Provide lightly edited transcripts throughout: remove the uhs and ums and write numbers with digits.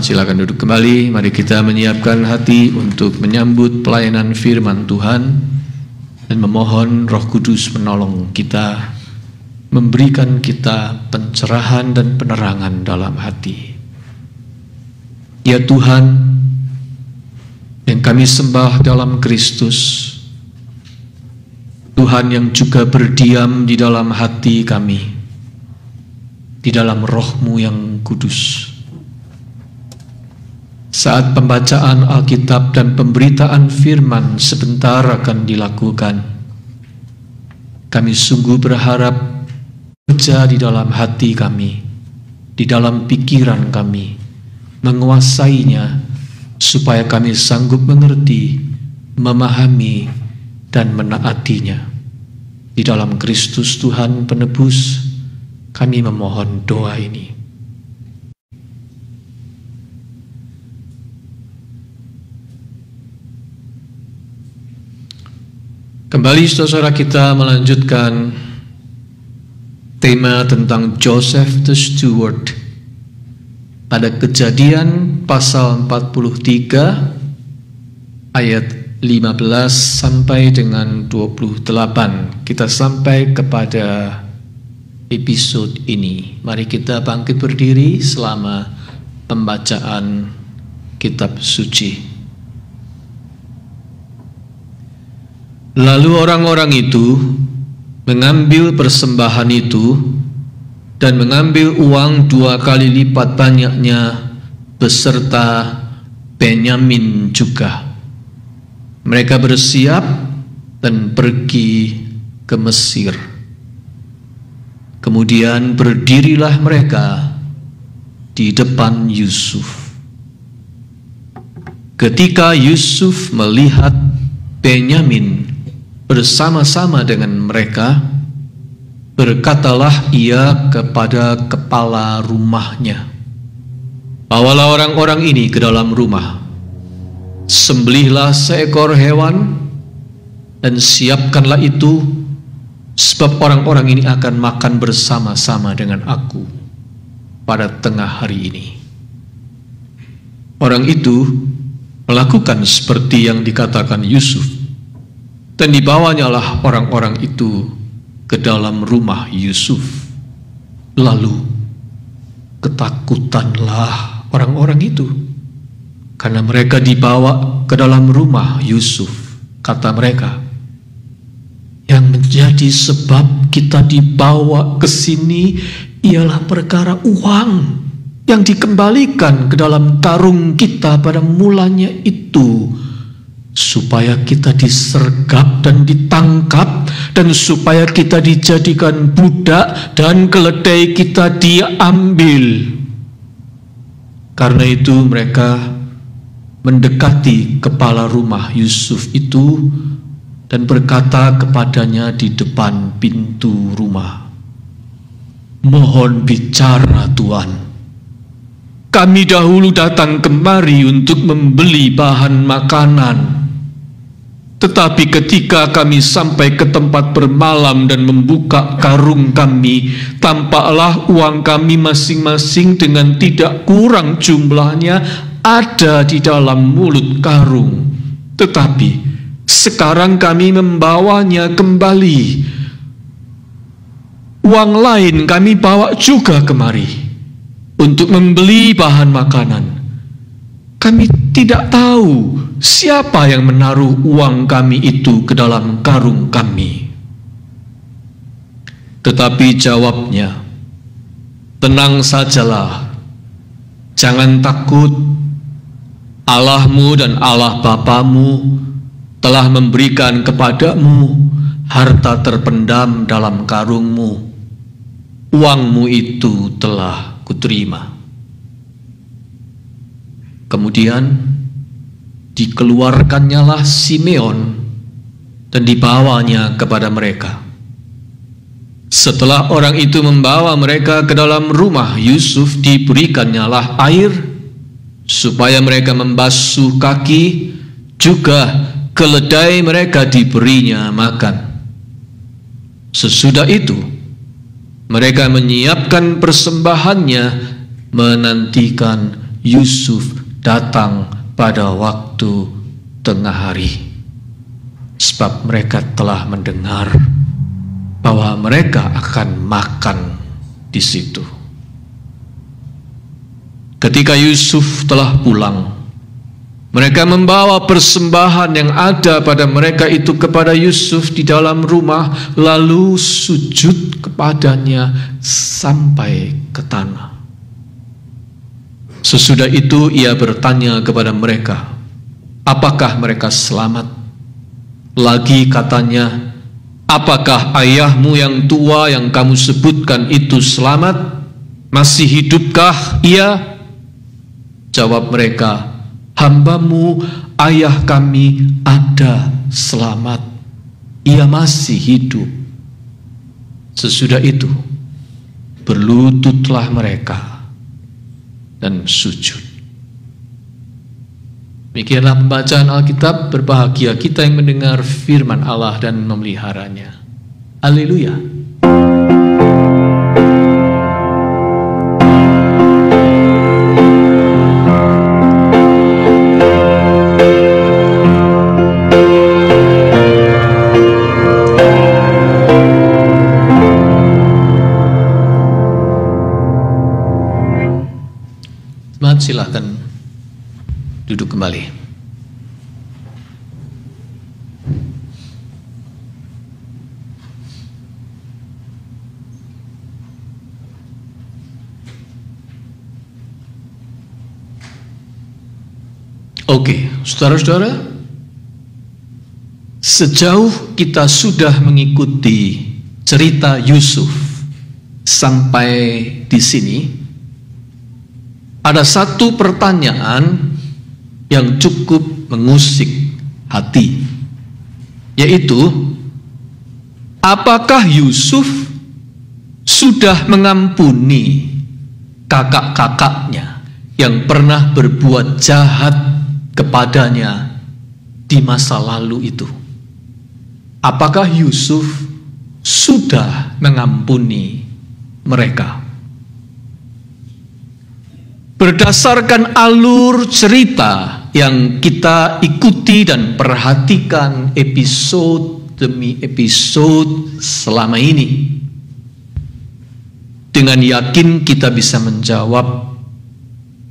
silakan duduk kembali. Mari kita menyiapkan hati untuk menyambut pelayanan firman Tuhan dan memohon Roh Kudus menolong kita, memberikan kita pencerahan dan penerangan dalam hati. Ya Tuhan, yang kami sembah dalam Kristus, Tuhan yang juga berdiam di dalam hati kami, di dalam Roh-Mu yang kudus. Saat pembacaan Alkitab dan pemberitaan firman sebentar akan dilakukan, kami sungguh berharap bekerja di dalam hati kami, di dalam pikiran kami, menguasainya, supaya kami sanggup mengerti, memahami, dan menaatinya. Di dalam Kristus Tuhan Penebus, kami memohon doa ini. Kembali saudara kita melanjutkan tema tentang Joseph the Steward pada Kejadian pasal 43 ayat 15 sampai dengan 28. Kita sampai kepada episode ini. Mari kita bangkit berdiri selama pembacaan kitab suci. Lalu orang-orang itu mengambil persembahan itu dan mengambil uang 2 kali lipat banyaknya beserta Benyamin juga. Mereka bersiap dan pergi ke Mesir. Kemudian berdirilah mereka di depan Yusuf. Ketika Yusuf melihat Benyamin bersama-sama dengan mereka, berkatalah ia kepada kepala rumahnya, "Bawalah orang-orang ini ke dalam rumah. Sembelihlah seekor hewan dan siapkanlah itu, sebab orang-orang ini akan makan bersama-sama dengan aku pada tengah hari ini." Orang itu melakukan seperti yang dikatakan Yusuf, dan dibawanyalah orang-orang itu ke dalam rumah Yusuf. Lalu ketakutanlah orang-orang itu, karena mereka dibawa ke dalam rumah Yusuf. Kata mereka, "Yang menjadi sebab kita dibawa ke sini ialah perkara uang yang dikembalikan ke dalam karung kita pada mulanya itu, supaya kita disergap dan ditangkap, dan supaya kita dijadikan budak dan keledai kita diambil." Karena itu mereka mendekati kepala rumah Yusuf itu dan berkata kepadanya di depan pintu rumah, "Mohon bicara Tuan. Kami dahulu datang kemari untuk membeli bahan makanan. Tetapi ketika kami sampai ke tempat bermalam dan membuka karung kami, tampaklah uang kami masing-masing dengan tidak kurang jumlahnya ada di dalam mulut karung. Tetapi sekarang kami membawanya kembali. Uang lain kami bawa juga kemari untuk membeli bahan makanan. Kami tidak tahu siapa yang menaruh uang kami itu ke dalam karung kami." Tetapi jawabnya, "Tenang sajalah, jangan takut. Allahmu dan Allah Bapamu telah memberikan kepadamu harta terpendam dalam karungmu. Uangmu itu telah kuterima." Kemudian dikeluarkannyalah Simeon dan dibawanya kepada mereka. Setelah orang itu membawa mereka ke dalam rumah Yusuf, diberikannya air supaya mereka membasuh kaki, juga keledai mereka diberinya makan. Sesudah itu mereka menyiapkan persembahannya, menantikan Yusuf datang pada waktu tengah hari, sebab mereka telah mendengar bahwa mereka akan makan di situ. Ketika Yusuf telah pulang, mereka membawa persembahan yang ada pada mereka itu kepada Yusuf di dalam rumah, lalu sujud kepadanya sampai ke tanah. Sesudah itu ia bertanya kepada mereka, apakah mereka selamat? Lagi katanya, apakah ayahmu yang tua yang kamu sebutkan itu selamat? Masih hidupkah ia? Jawab mereka, hambamu ayah kami ada selamat, ia masih hidup. Sesudah itu berlututlah mereka dan sujud. Demikianlah pembacaan Alkitab. Berbahagia kita yang mendengar firman Allah dan memeliharanya. Haleluya. Silahkan duduk kembali. Oke, saudara-saudara, sejauh kita sudah mengikuti cerita Yusuf sampai di sini, ada satu pertanyaan yang cukup mengusik hati, yaitu apakah Yusuf sudah mengampuni kakak-kakaknya yang pernah berbuat jahat kepadanya di masa lalu itu? Apakah Yusuf sudah mengampuni mereka? Berdasarkan alur cerita yang kita ikuti dan perhatikan episode demi episode selama ini, dengan yakin kita bisa menjawab,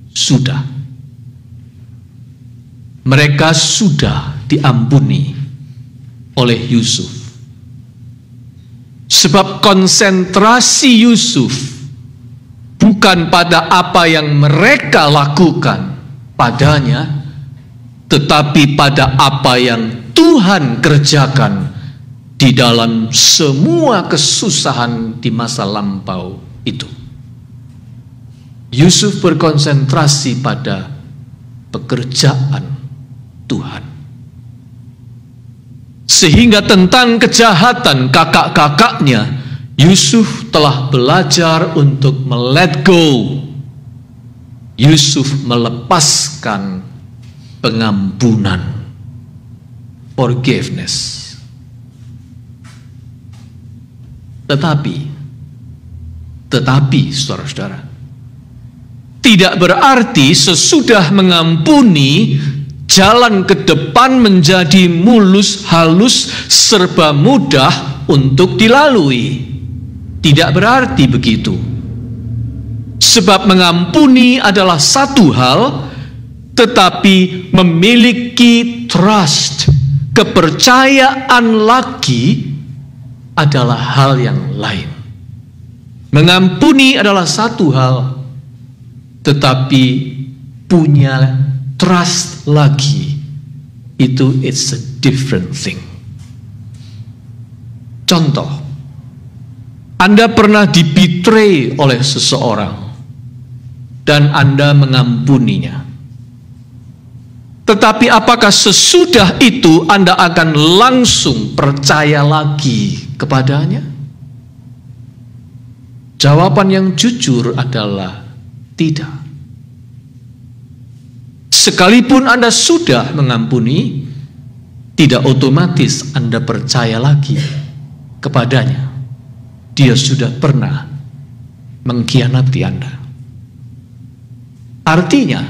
sudah. Mereka sudah diampuni oleh Yusuf. Sebab konsentrasi Yusuf bukan pada apa yang mereka lakukan padanya, tetapi pada apa yang Tuhan kerjakan di dalam semua kesusahan di masa lampau itu. Yusuf berkonsentrasi pada pekerjaan Tuhan. Sehingga tentang kejahatan kakak-kakaknya, Yusuf telah belajar untuk let go. Yusuf melepaskan pengampunan, forgiveness. Tetapi saudara-saudara, tidak berarti sesudah mengampuni jalan ke depan menjadi mulus, halus, serba mudah untuk dilalui. Tidak berarti begitu. Sebab mengampuni adalah satu hal, tetapi memiliki trust, kepercayaan lagi adalah hal yang lain. Mengampuni adalah satu hal, tetapi punya trust lagi, itu it's a different thing. Contoh, Anda pernah dibetray oleh seseorang dan Anda mengampuninya. Tetapi apakah sesudah itu Anda akan langsung percaya lagi kepadanya? Jawaban yang jujur adalah tidak. Sekalipun Anda sudah mengampuni, tidak otomatis Anda percaya lagi kepadanya. Dia sudah pernah mengkhianati Anda. Artinya,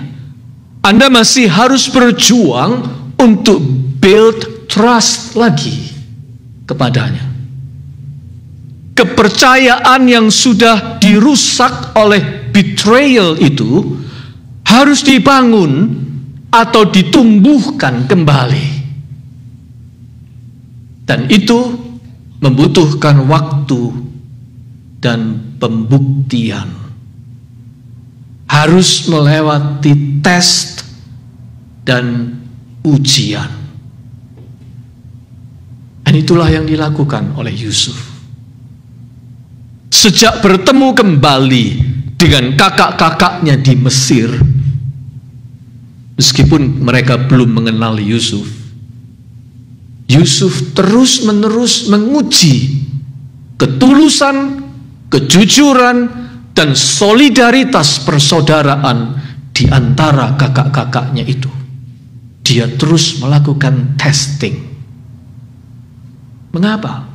Anda masih harus berjuang untuk build trust lagi kepadanya. Kepercayaan yang sudah dirusak oleh betrayal itu harus dibangun atau ditumbuhkan kembali. Dan itu membutuhkan waktu dan pembuktian. Harus melewati tes dan ujian. Dan itulah yang dilakukan oleh Yusuf. Sejak bertemu kembali dengan kakak-kakaknya di Mesir, meskipun mereka belum mengenal Yusuf, Yusuf terus-menerus menguji ketulusan, kejujuran, dan solidaritas persaudaraan di antara kakak-kakaknya itu. Dia terus melakukan testing. Mengapa?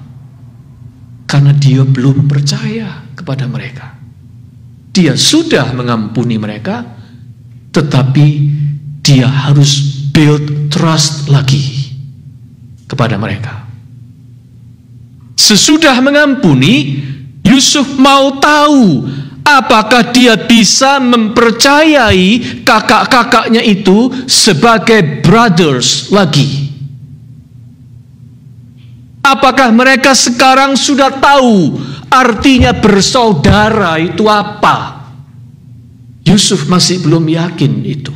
Karena dia belum percaya kepada mereka. Dia sudah mengampuni mereka, tetapi dia harus build trust lagi kepada mereka. Sesudah mengampuni, Yusuf mau tahu apakah dia bisa mempercayai kakak-kakaknya itu sebagai brothers lagi. Apakah mereka sekarang sudah tahu artinya bersaudara itu apa? Yusuf masih belum yakin itu.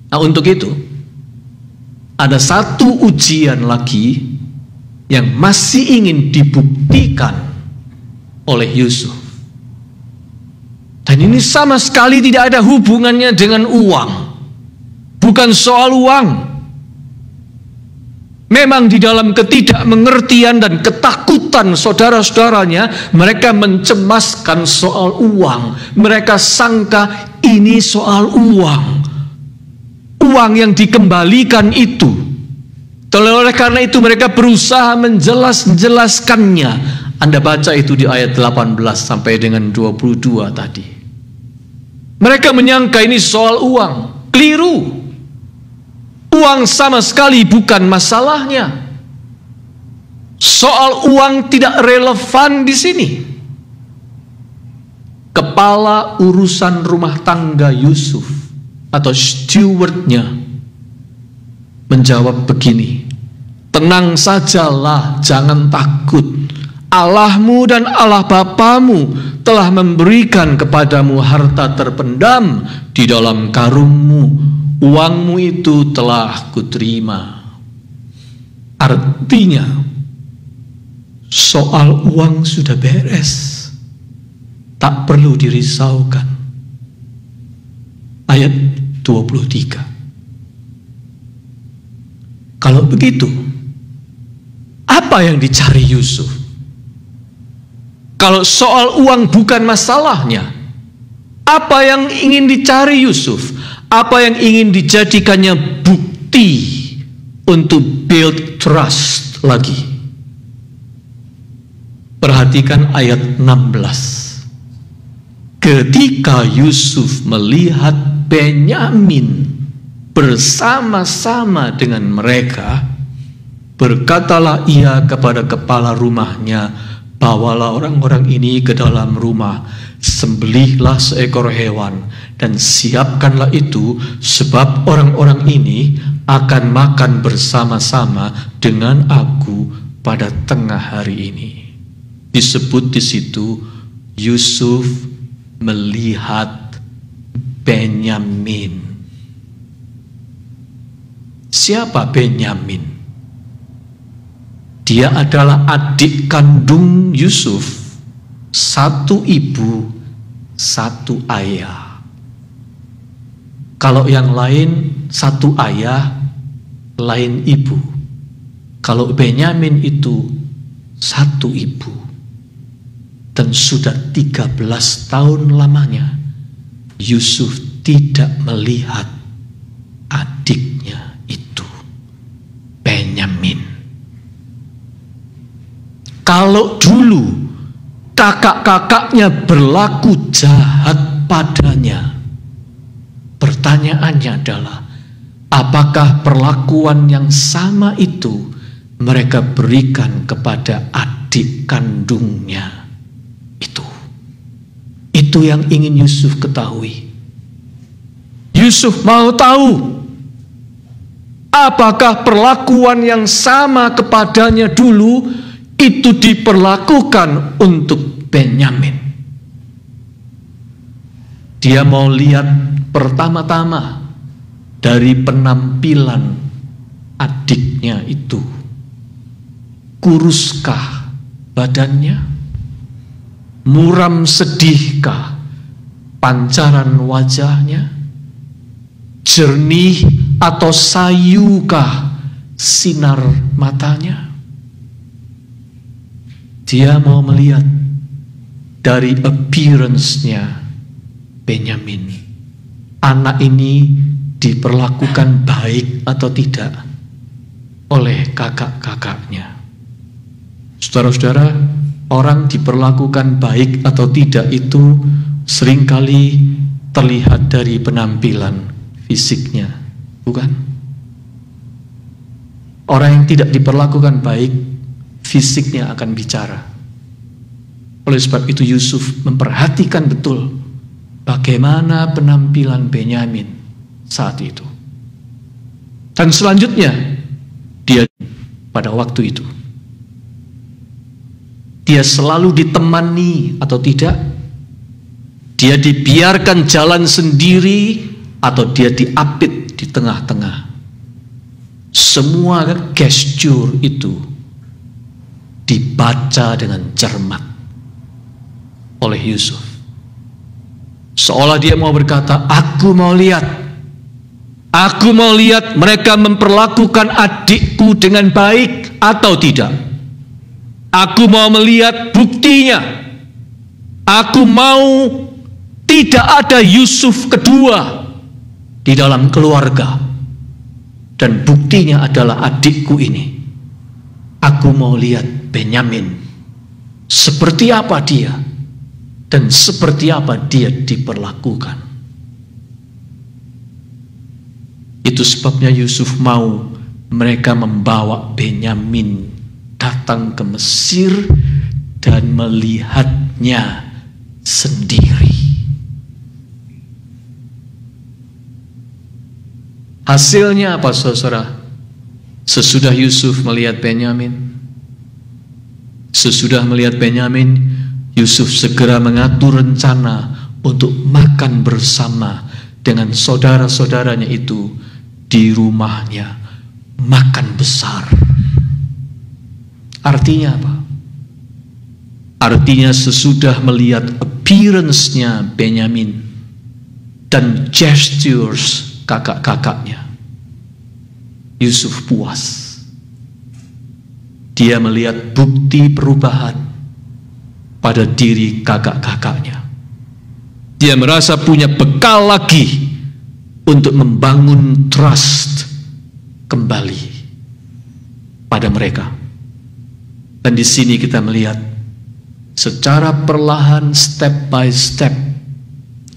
Nah, untuk itu ada satu ujian lagi yang masih ingin dibuktikan oleh Yusuf. Dan ini sama sekali tidak ada hubungannya dengan uang. Bukan soal uang. Memang di dalam ketidakmengertian dan ketakutan saudara-saudaranya, mereka mencemaskan soal uang. Mereka sangka ini soal uang. Uang yang dikembalikan itu. Oleh karena itu mereka berusaha menjelaskannya. Anda baca itu di ayat 18 sampai dengan 22 tadi. Mereka menyangka ini soal uang. Keliru. Uang sama sekali bukan masalahnya. Soal uang tidak relevan di sini. Kepala urusan rumah tangga Yusuf atau stewardnya menjawab begini, tenang sajalah, jangan takut. Allahmu dan Allah bapamu telah memberikan kepadamu harta terpendam di dalam karungmu. Uangmu itu telah kuterima. Artinya, soal uang sudah beres. Tak perlu dirisaukan. Ayat 23. Kalau begitu, apa yang dicari Yusuf? Kalau soal uang bukan masalahnya, apa yang ingin dicari Yusuf? Apa yang ingin dijadikannya bukti untuk build trust lagi? Perhatikan ayat 16. Ketika Yusuf melihat Benyamin bersama-sama dengan mereka, berkatalah ia kepada kepala rumahnya, bawalah orang-orang ini ke dalam rumah, sembelihlah seekor hewan, dan siapkanlah itu, sebab orang-orang ini akan makan bersama-sama dengan aku pada tengah hari ini. Disebut di situ Yusuf melihat Benyamin. Siapa Benyamin? Dia adalah adik kandung Yusuf, satu ibu, satu ayah. Kalau yang lain satu ayah, lain ibu. Kalau Benyamin itu satu ibu. Dan sudah 13 tahun lamanya Yusuf tidak melihat adiknya itu, Benyamin. Kalau dulu kakak-kakaknya berlaku jahat padanya, pertanyaannya adalah, apakah perlakuan yang sama itu mereka berikan kepada adik kandungnya itu? Itu yang ingin Yusuf ketahui. Yusuf mau tahu, apakah perlakuan yang sama kepadanya dulu itu diperlakukan untuk Benyamin. Dia mau lihat pertama-tama dari penampilan adiknya itu. Kuruskah badannya? Muram sedihkah pancaran wajahnya? Jernih atau sayukah sinar matanya? Dia mau melihat dari appearance-nya Benyamin. Anak ini diperlakukan baik atau tidak oleh kakak-kakaknya. Saudara-saudara, orang diperlakukan baik atau tidak itu seringkali terlihat dari penampilan fisiknya, bukan? Orang yang tidak diperlakukan baik, fisiknya akan bicara. Oleh sebab itu Yusuf memperhatikan betul bagaimana penampilan Benyamin saat itu. Dan selanjutnya, dia pada waktu itu, dia selalu ditemani atau tidak, dia dibiarkan jalan sendiri atau dia diapit di tengah-tengah. Semua gestur itu dibaca dengan cermat oleh Yusuf. Seolah dia mau berkata, aku mau lihat mereka memperlakukan adikku dengan baik atau tidak. Aku mau melihat buktinya. Aku mau tidak ada Yusuf kedua di dalam keluarga. Dan buktinya adalah adikku ini. Aku mau lihat Benyamin. Seperti apa dia. Dan seperti apa dia diperlakukan. Itu sebabnya Yusuf mau mereka membawa Benyamin datang ke Mesir dan melihatnya sendiri. Hasilnya apa, saudara? Sesudah Yusuf melihat Benyamin, Yusuf segera mengatur rencana untuk makan bersama dengan saudara-saudaranya itu di rumahnya, makan besar. Artinya apa? Artinya sesudah melihat appearance-nya Benyamin dan gestures kakak-kakaknya, Yusuf puas. Dia melihat bukti perubahan pada diri kakak-kakaknya. Dia merasa punya bekal lagi untuk membangun trust kembali pada mereka. Dan di sini kita melihat secara perlahan, step by step,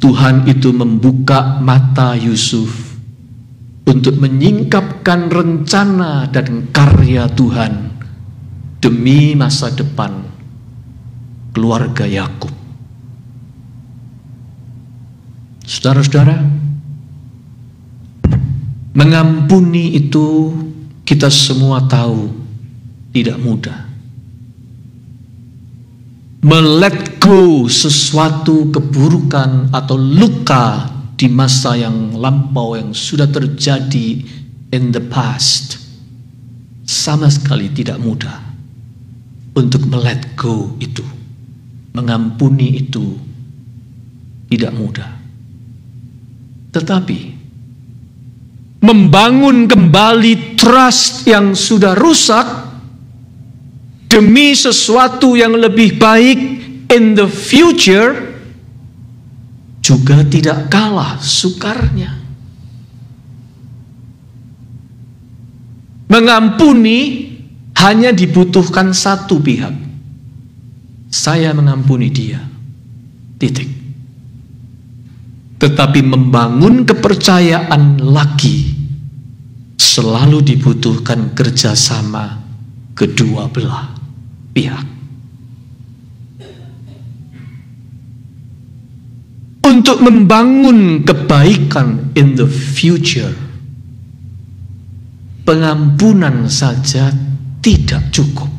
Tuhan itu membuka mata Yusuf untuk menyingkapkan rencana dan karya Tuhan demi masa depan keluarga Yakub. Saudara-saudara, mengampuni itu kita semua tahu tidak mudah. Melet go sesuatu keburukan atau luka di masa yang lampau yang sudah terjadi in the past sama sekali tidak mudah untuk melet go itu. Mengampuni itu tidak mudah. Tetapi membangun kembali trust yang sudah rusak demi sesuatu yang lebih baik in the future juga tidak kalah sukarnya. Mengampuni hanya dibutuhkan satu pihak. Saya mengampuni dia. Titik. Tetapi membangun kepercayaan lagi selalu dibutuhkan kerjasama kedua belah pihak. Untuk membangun kebaikan in the future, pengampunan saja tidak cukup.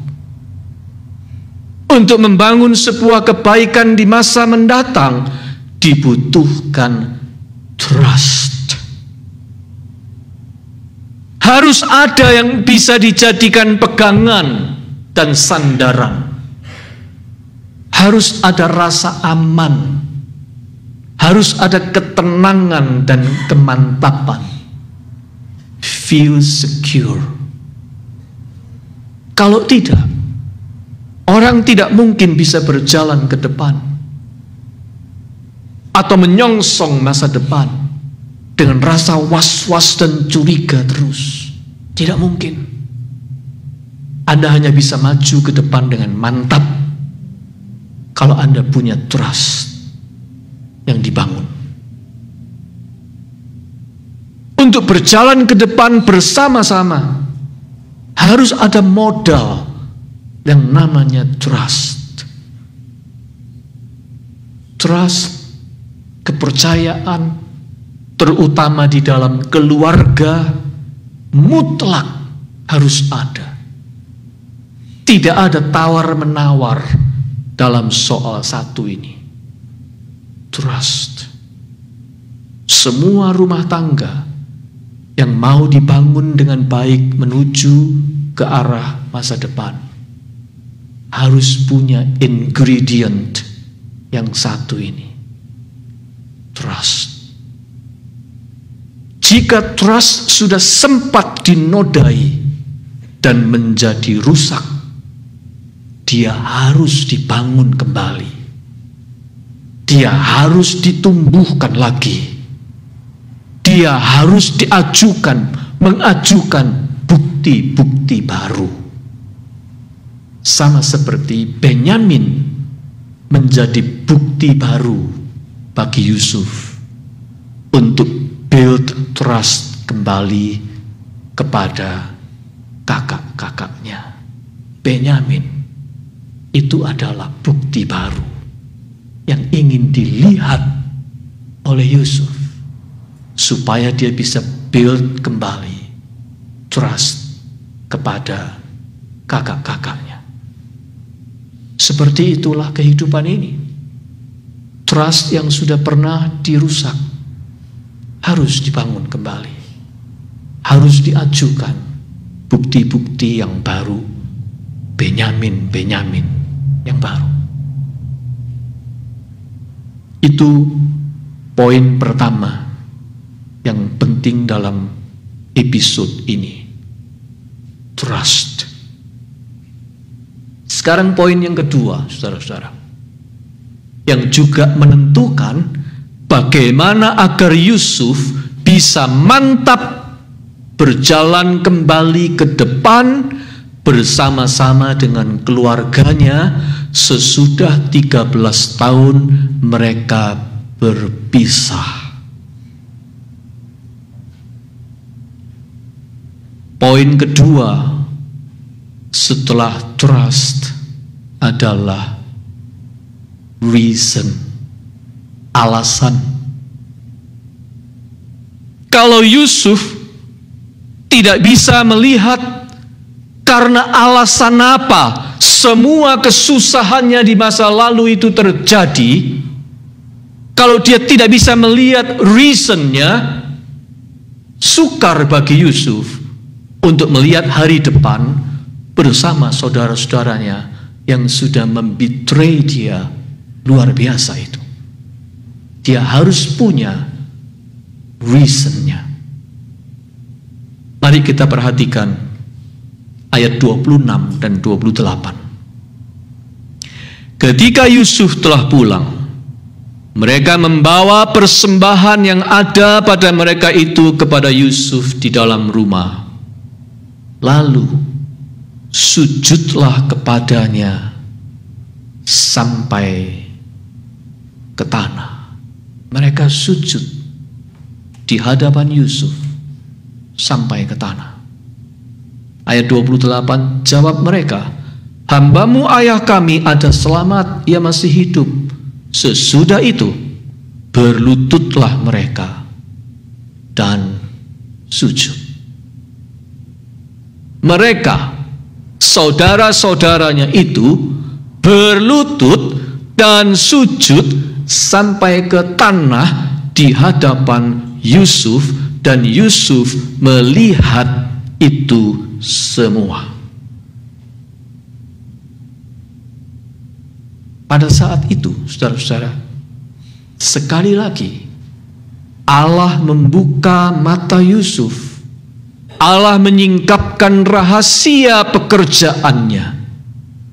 Untuk membangun sebuah kebaikan di masa mendatang, dibutuhkan trust. Harus ada yang bisa dijadikan pegangan dan sandaran. Harus ada rasa aman. Harus ada ketenangan dan kemantapan. Feel secure. Kalau tidak, orang tidak mungkin bisa berjalan ke depan atau menyongsong masa depan dengan rasa was-was dan curiga terus. Tidak mungkin. Anda hanya bisa maju ke depan dengan mantap kalau Anda punya trust yang dibangun. Untuk berjalan ke depan bersama-sama harus ada modal yang namanya trust. Trust, kepercayaan, terutama di dalam keluarga, mutlak harus ada. Tidak ada tawar-menawar dalam soal satu ini. Trust. Semua rumah tangga yang mau dibangun dengan baik menuju ke arah masa depan harus punya ingredient yang satu ini. Trust. Jika trust sudah sempat dinodai dan menjadi rusak, dia harus dibangun kembali. Dia harus ditumbuhkan lagi. Dia harus mengajukan bukti-bukti baru. Sama seperti Benyamin menjadi bukti baru bagi Yusuf untuk build trust kembali kepada kakak-kakaknya. Benyamin itu adalah bukti baru yang ingin dilihat oleh Yusuf supaya dia bisa build kembali trust kepada kakak-kakaknya. Seperti itulah kehidupan ini. Trust yang sudah pernah dirusak harus dibangun kembali. Harus diajukan bukti-bukti yang baru, Benyamin yang baru. Itu poin pertama yang penting dalam episode ini. Trust. Sekarang poin yang kedua, saudara-saudara, yang juga menentukan bagaimana agar Yusuf bisa mantap berjalan kembali ke depan bersama-sama dengan keluarganya sesudah 13 tahun mereka berpisah. Poin kedua setelah trust adalah reason, alasan. Kalau Yusuf tidak bisa melihat karena alasan apa semua kesusahannya di masa lalu itu terjadi, kalau dia tidak bisa melihat reasonnya, sukar bagi Yusuf untuk melihat hari depan bersama saudara-saudaranya yang sudah membetray dia luar biasa itu. Dia harus punya reasonnya. Mari kita perhatikan ayat 26 dan 28. Ketika Yusuf telah pulang, mereka membawa persembahan yang ada pada mereka itu kepada Yusuf di dalam rumah. Lalu sujudlah kepadanya sampai ke tanah. Mereka sujud di hadapan Yusuf sampai ke tanah. Ayat 28, jawab mereka, "Hambamu ayah kami ada selamat, ia masih hidup." Sesudah itu berlututlah mereka dan sujud. Mereka, saudara-saudaranya itu, berlutut dan sujud sampai ke tanah di hadapan Yusuf, dan Yusuf melihat itu semua. Pada saat itu, saudara-saudara, sekali lagi Allah membuka mata Yusuf. Allah menyingkapkan rahasia pekerjaannya.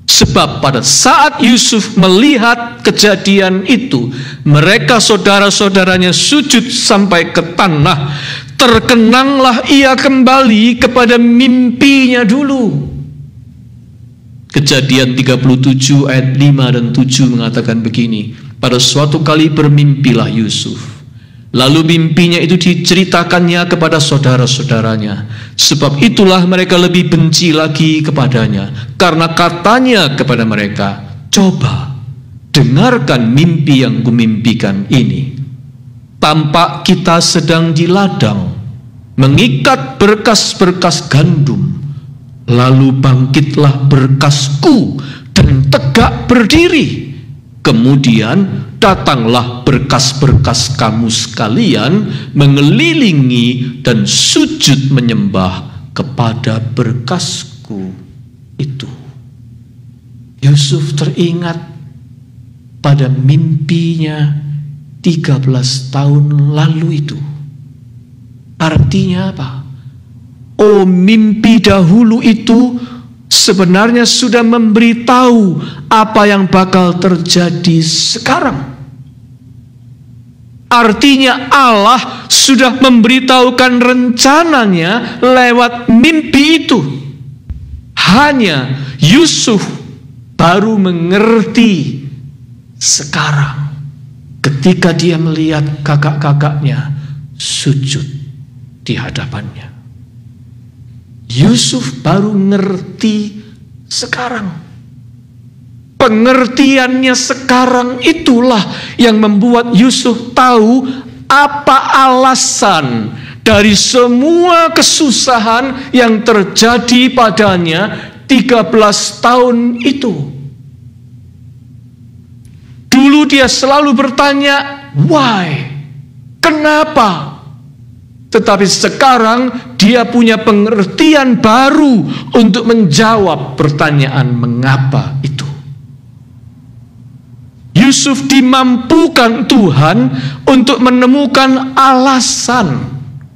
Sebab pada saat Yusuf melihat kejadian itu, mereka saudara-saudaranya sujud sampai ke tanah. Terkenanglah ia kembali kepada mimpinya dulu. Kejadian 37 ayat 5 dan 7 mengatakan begini, pada suatu kali bermimpilah Yusuf. Lalu mimpinya itu diceritakannya kepada saudara-saudaranya. Sebab itulah mereka lebih benci lagi kepadanya. Karena katanya kepada mereka, "Coba, dengarkan mimpi yang kumimpikan ini. Tampak kita sedang di ladang, mengikat berkas-berkas gandum. Lalu bangkitlah berkasku dan tegak berdiri. Kemudian datanglah berkas-berkas kamu sekalian mengelilingi dan sujud menyembah kepada berkasku itu." Yusuf teringat pada mimpinya 13 tahun lalu itu. Artinya apa? Oh, mimpi dahulu itu sebenarnya sudah memberitahu apa yang bakal terjadi sekarang. Artinya Allah sudah memberitahukan rencananya lewat mimpi itu. Hanya Yusuf baru mengerti sekarang ketika dia melihat kakak-kakaknya sujud di hadapannya. Yusuf baru ngerti sekarang. Pengertiannya sekarang itulah yang membuat Yusuf tahu apa alasan dari semua kesusahan yang terjadi padanya 13 tahun itu. Dulu dia selalu bertanya, why? Kenapa? Tetapi sekarang dia punya pengertian baru untuk menjawab pertanyaan mengapa itu. Yusuf dimampukan Tuhan untuk menemukan alasan,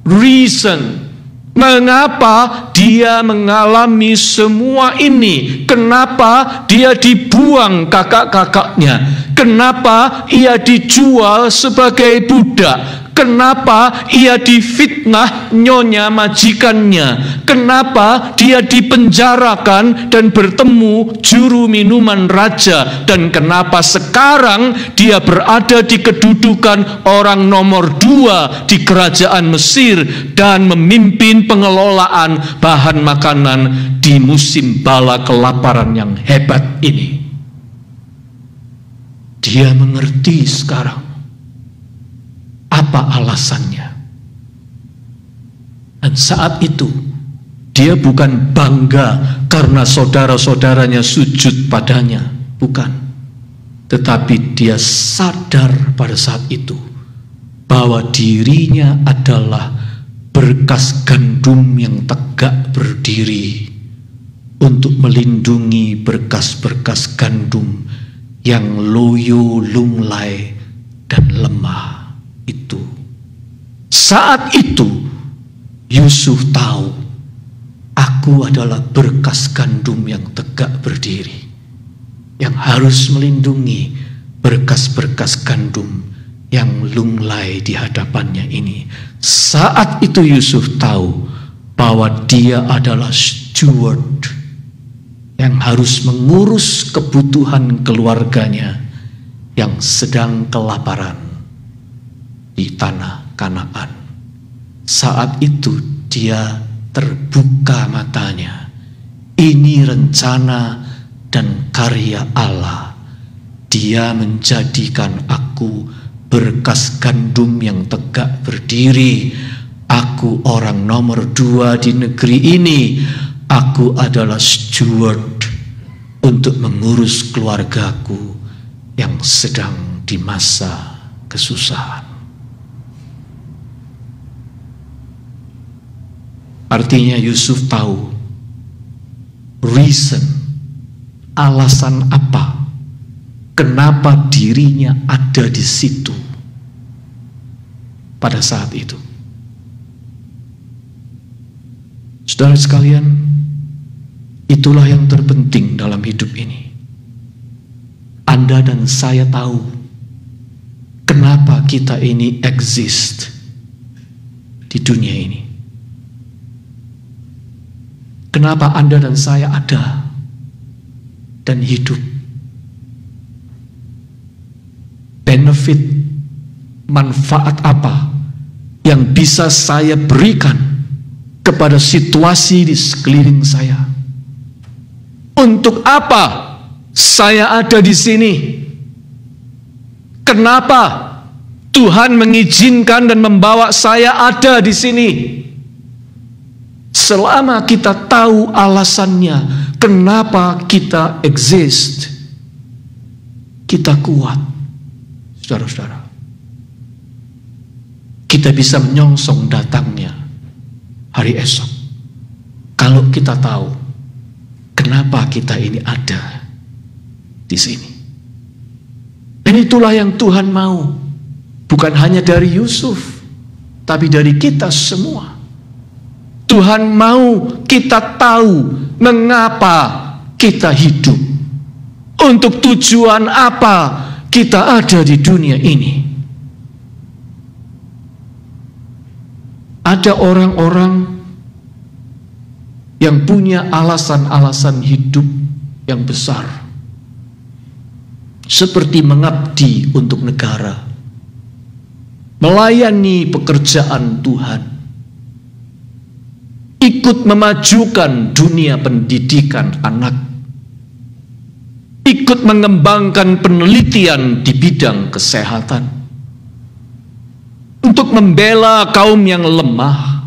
reason, mengapa dia mengalami semua ini. Kenapa dia dibuang kakak-kakaknya. Kenapa ia dijual sebagai budak. Kenapa ia difitnah nyonya majikannya. Kenapa dia dipenjarakan dan bertemu juru minuman raja. Dan kenapa sekarang dia berada di kedudukan orang nomor 2 di kerajaan Mesir dan memimpin pengelolaan bahan makanan di musim bala kelaparan yang hebat ini. Dia mengerti sekarang apa alasannya. Dan saat itu dia bukan bangga karena saudara-saudaranya sujud padanya, bukan. Tetapi dia sadar pada saat itu bahwa dirinya adalah berkas gandum yang tegak berdiri untuk melindungi berkas-berkas gandum yang loyo, lunglai, dan lemah itu. Saat itu Yusuf tahu, aku adalah berkas gandum yang tegak berdiri, yang harus melindungi berkas-berkas gandum yang lunglai di hadapannya ini. Saat itu Yusuf tahu bahwa dia adalah steward yang harus mengurus kebutuhan keluarganya yang sedang kelaparan di tanah Kanaan. Saat itu dia terbuka matanya. Ini rencana dan karya Allah. Dia menjadikan aku berkas gandum yang tegak berdiri. Aku orang nomor 2 di negeri ini. Aku adalah steward untuk mengurus keluargaku yang sedang di masa kesusahan. Artinya Yusuf tahu reason, alasan apa kenapa dirinya ada di situ pada saat itu. Saudara sekalian, itulah yang terpenting dalam hidup ini. Anda dan saya tahu kenapa kita ini exist di dunia ini. Kenapa Anda dan saya ada dan hidup. Benefit, manfaat apa yang bisa saya berikan kepada situasi di sekeliling saya? Untuk apa saya ada di sini? Kenapa Tuhan mengizinkan dan membawa saya ada di sini? Selama kita tahu alasannya, kenapa kita exist, kita kuat, saudara-saudara. Kita bisa menyongsong datangnya hari esok. Kalau kita tahu kenapa kita ini ada di sini. Dan itulah yang Tuhan mau. Bukan hanya dari Yusuf, tapi dari kita semua. Tuhan mau kita tahu mengapa kita hidup. Untuk tujuan apa kita ada di dunia ini. Ada orang-orang yang punya alasan-alasan hidup yang besar. Seperti mengabdi untuk negara, melayani pekerjaan Tuhan, ikut memajukan dunia pendidikan anak, ikut mengembangkan penelitian di bidang kesehatan, untuk membela kaum yang lemah,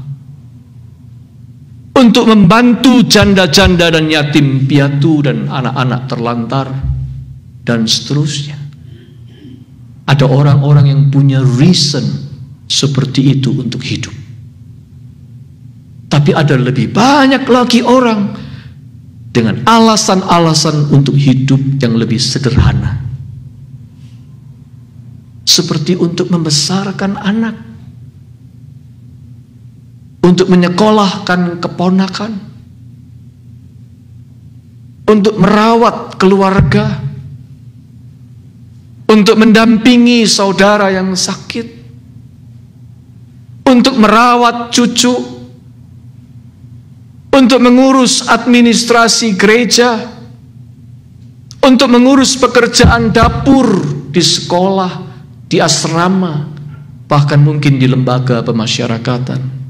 untuk membantu janda-janda dan yatim piatu dan anak-anak terlantar, dan seterusnya. Ada orang-orang yang punya reason seperti itu untuk hidup. Tapi ada lebih banyak lagi orang dengan alasan-alasan untuk hidup yang lebih sederhana. Seperti untuk membesarkan anak, untuk menyekolahkan keponakan, untuk merawat keluarga, untuk mendampingi saudara yang sakit, untuk merawat cucu, untuk mengurus administrasi gereja, untuk mengurus pekerjaan dapur di sekolah, di asrama, bahkan mungkin di lembaga pemasyarakatan.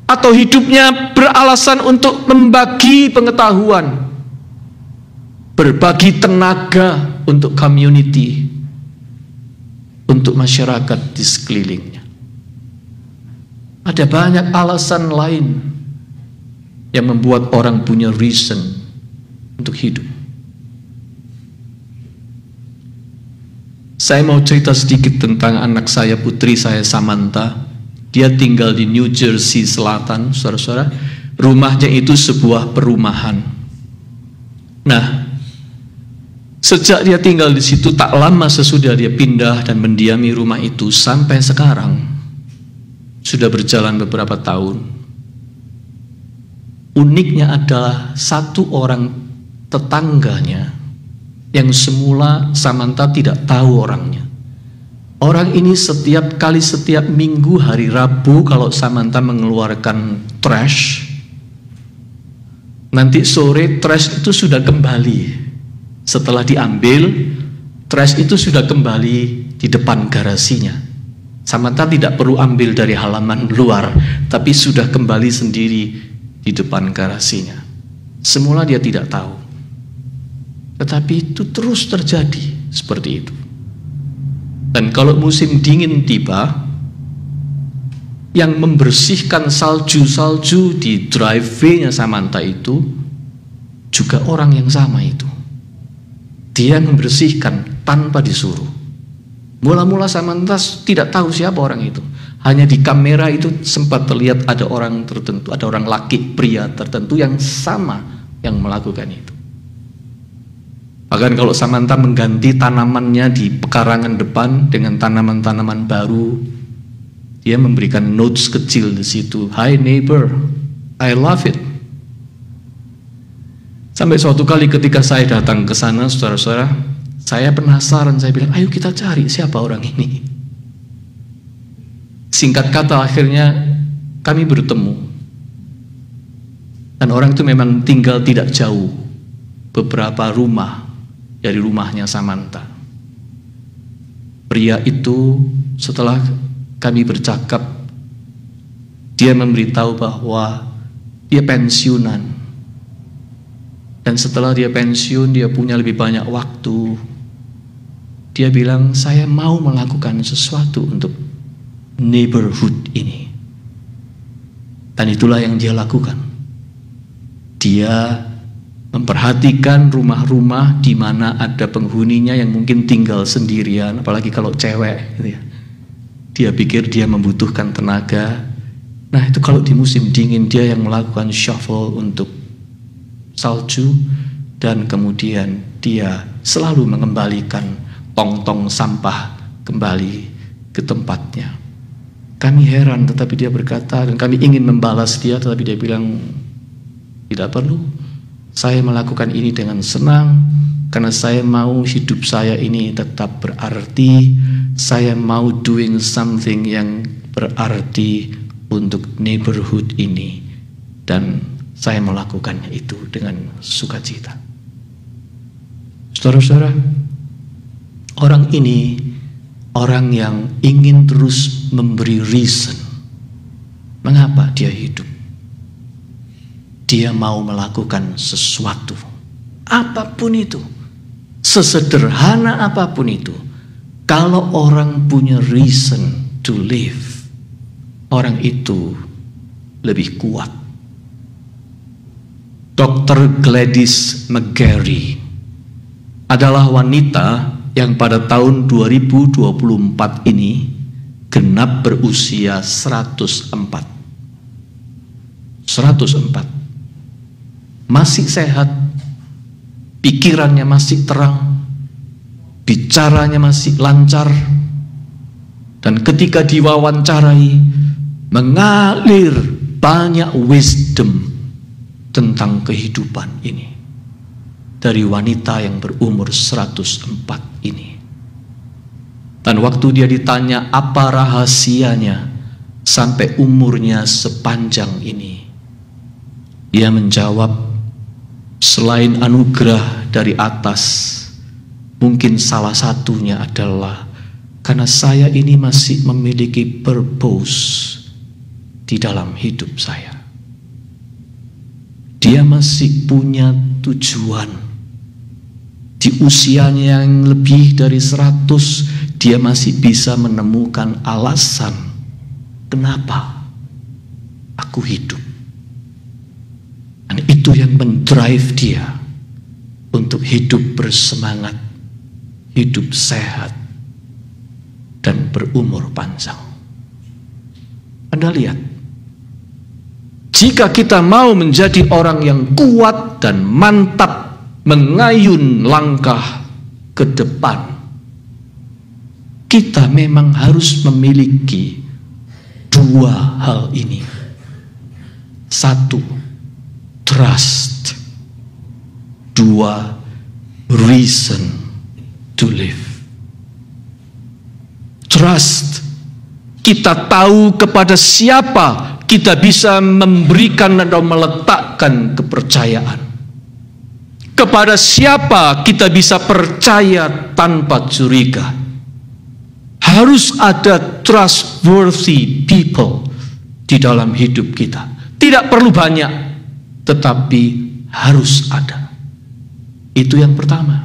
Atau hidupnya beralasan untuk membagi pengetahuan, berbagi tenaga untuk community, untuk masyarakat di sekelilingnya. Ada banyak alasan lain yang membuat orang punya reason untuk hidup. Saya mau cerita sedikit tentang anak saya, putri saya Samantha. Dia tinggal di New Jersey Selatan, saudara-saudara. Rumahnya itu sebuah perumahan. Nah, sejak dia tinggal di situ, tak lama sesudah dia pindah dan mendiami rumah itu sampai sekarang, sudah berjalan beberapa tahun. Uniknya adalah satu orang tetangganya yang semula Samantha tidak tahu orangnya. Orang ini setiap minggu hari Rabu kalau Samantha mengeluarkan trash, nanti sore trash itu sudah kembali. Setelah diambil, trash itu sudah kembali di depan garasinya. Samantha tidak perlu ambil dari halaman luar, tapi sudah kembali sendiri di depan garasinya. Semula dia tidak tahu, tetapi itu terus terjadi seperti itu. Dan kalau musim dingin tiba, yang membersihkan salju-salju di driveway-nya Samantha itu juga orang yang sama itu. Dia membersihkan tanpa disuruh. Mula-mula Samantha tidak tahu siapa orang itu. Hanya di kamera itu sempat terlihat ada orang tertentu, ada orang laki, pria tertentu yang sama yang melakukan itu. Bahkan kalau Samantha mengganti tanamannya di pekarangan depan dengan tanaman-tanaman baru, dia memberikan notes kecil di situ. Hi neighbor, I love it. Sampai suatu kali ketika saya datang ke sana, saudara-saudara, saya penasaran, saya bilang, ayo kita cari siapa orang ini. Singkat kata akhirnya kami bertemu. Dan orang itu memang tinggal tidak jauh, beberapa rumah dari rumahnya Samantha. Pria itu setelah kami bercakap, dia memberitahu bahwa dia pensiunan. Dan setelah dia pensiun, dia punya lebih banyak waktu. Dia bilang, saya mau melakukan sesuatu untuk neighborhood ini. Dan itulah yang dia lakukan. Dia memperhatikan rumah-rumah di mana ada penghuninya yang mungkin tinggal sendirian, apalagi kalau cewek gitu ya. Dia pikir dia membutuhkan tenaga. Nah itu kalau di musim dingin dia yang melakukan shuffle untuk salju, dan kemudian dia selalu mengembalikan tong-tong sampah kembali ke tempatnya. Kami heran, tetapi dia berkata, dan kami ingin membalas dia, tetapi dia bilang, tidak perlu. Saya melakukan ini dengan senang, karena saya mau hidup saya ini tetap berarti. Saya mau doing something yang berarti untuk neighborhood ini, dan saya melakukannya itu dengan sukacita. Saudara-saudara, orang ini orang yang ingin terus memberi reason mengapa dia hidup. Dia mau melakukan sesuatu, apapun itu, sesederhana apapun itu. Kalau orang punya reason to live, orang itu lebih kuat. Dr. Gladys McGarry adalah wanita yang pada tahun 2024 ini genap berusia 104. Masih sehat, pikirannya masih terang, bicaranya masih lancar, dan ketika diwawancarai mengalir banyak wisdom tentang kehidupan ini dari wanita yang berumur 104 ini. Dan waktu dia ditanya apa rahasianya sampai umurnya sepanjang ini, dia menjawab, selain anugerah dari atas, mungkin salah satunya adalah karena saya ini masih memiliki purpose di dalam hidup saya. Dia masih punya tujuan. Di usianya yang lebih dari 100, dia masih bisa menemukan alasan kenapa aku hidup. Dan itu yang mendrive dia untuk hidup bersemangat, hidup sehat, dan berumur panjang. Anda lihat, jika kita mau menjadi orang yang kuat dan mantap mengayun langkah ke depan, kita memang harus memiliki dua hal ini. Satu, trust. Dua, reason to live. Trust, kita tahu kepada siapa kita bisa memberikan atau meletakkan kepercayaan. Kepada siapa kita bisa percaya tanpa curiga? Harus ada trustworthy people di dalam hidup kita. Tidak perlu banyak, tetapi harus ada. Itu yang pertama.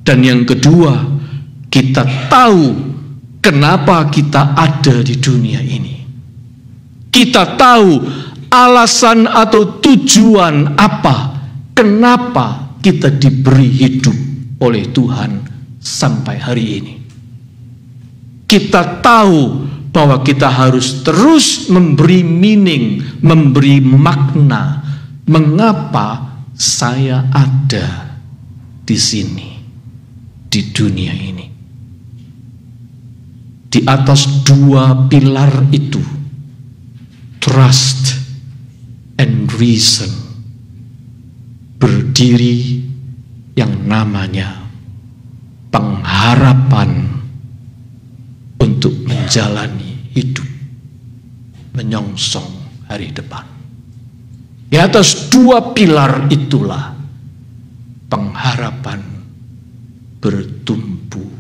Dan yang kedua, kita tahu kenapa kita ada di dunia ini. Kita tahu alasan atau tujuan apa, kenapa kita diberi hidup oleh Tuhan sampai hari ini. Kita tahu bahwa kita harus terus memberi meaning, memberi makna. Mengapa saya ada di sini, di dunia ini? Di atas dua pilar itu, trust and reason, berdiri yang namanya pengharapan untuk menjalani hidup, menyongsong hari depan. Di atas dua pilar itulah pengharapan bertumbuh